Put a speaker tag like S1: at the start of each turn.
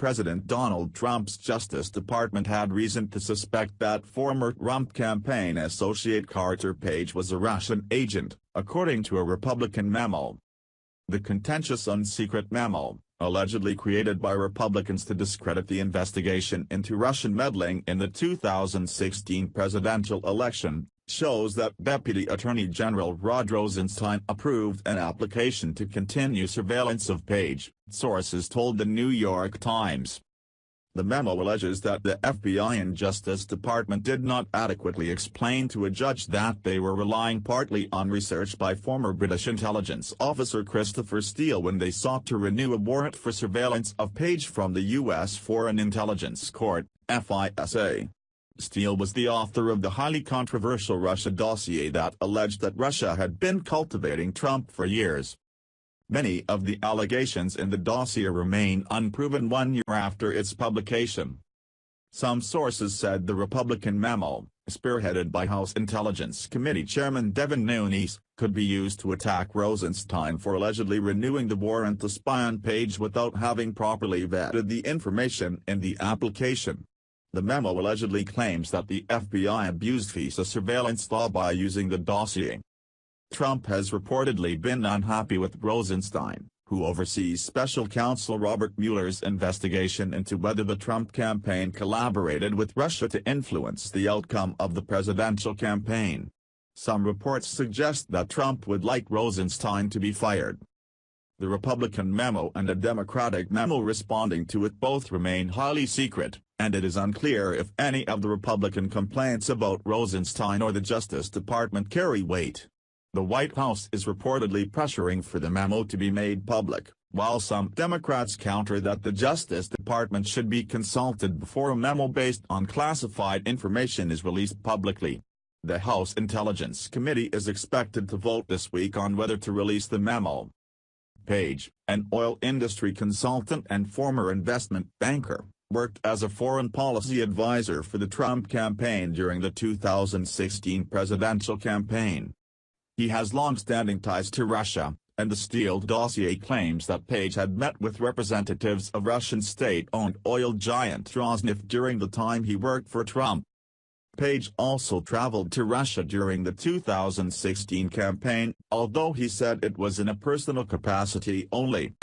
S1: President Donald Trump's Justice Department had reason to suspect that former Trump campaign associate Carter Page was a Russian agent, according to a Republican memo. The contentious unsecret memo, allegedly created by Republicans to discredit the investigation into Russian meddling in the 2016 presidential election, shows that Deputy Attorney General Rod Rosenstein approved an application to continue surveillance of Page, sources told the New York Times. The memo alleges that the FBI and Justice Department did not adequately explain to a judge that they were relying partly on research by former British intelligence officer Christopher Steele when they sought to renew a warrant for surveillance of Page from the U.S. Foreign Intelligence Court, FISA. Steele was the author of the highly controversial Russia dossier that alleged that Russia had been cultivating Trump for years. Many of the allegations in the dossier remain unproven 1 year after its publication. Some sources said the Republican memo, spearheaded by House Intelligence Committee Chairman Devin Nunes, could be used to attack Rosenstein for allegedly renewing the warrant to spy on Page without having properly vetted the information in the application. The memo allegedly claims that the FBI abused FISA surveillance law by using the dossier. Trump has reportedly been unhappy with Rosenstein, who oversees special counsel Robert Mueller's investigation into whether the Trump campaign collaborated with Russia to influence the outcome of the presidential campaign. Some reports suggest that Trump would like Rosenstein to be fired. The Republican memo and a Democratic memo responding to it both remain highly secret, and it is unclear if any of the Republican complaints about Rosenstein or the Justice Department carry weight. The White House is reportedly pressuring for the memo to be made public, while some Democrats counter that the Justice Department should be consulted before a memo based on classified information is released publicly. The House Intelligence Committee is expected to vote this week on whether to release the memo. Page, an oil industry consultant and former investment banker, worked as a foreign policy advisor for the Trump campaign during the 2016 presidential campaign. He has long-standing ties to Russia, and the Steele dossier claims that Page had met with representatives of Russian state-owned oil giant Rosneft during the time he worked for Trump. Page also traveled to Russia during the 2016 campaign, although he said it was in a personal capacity only.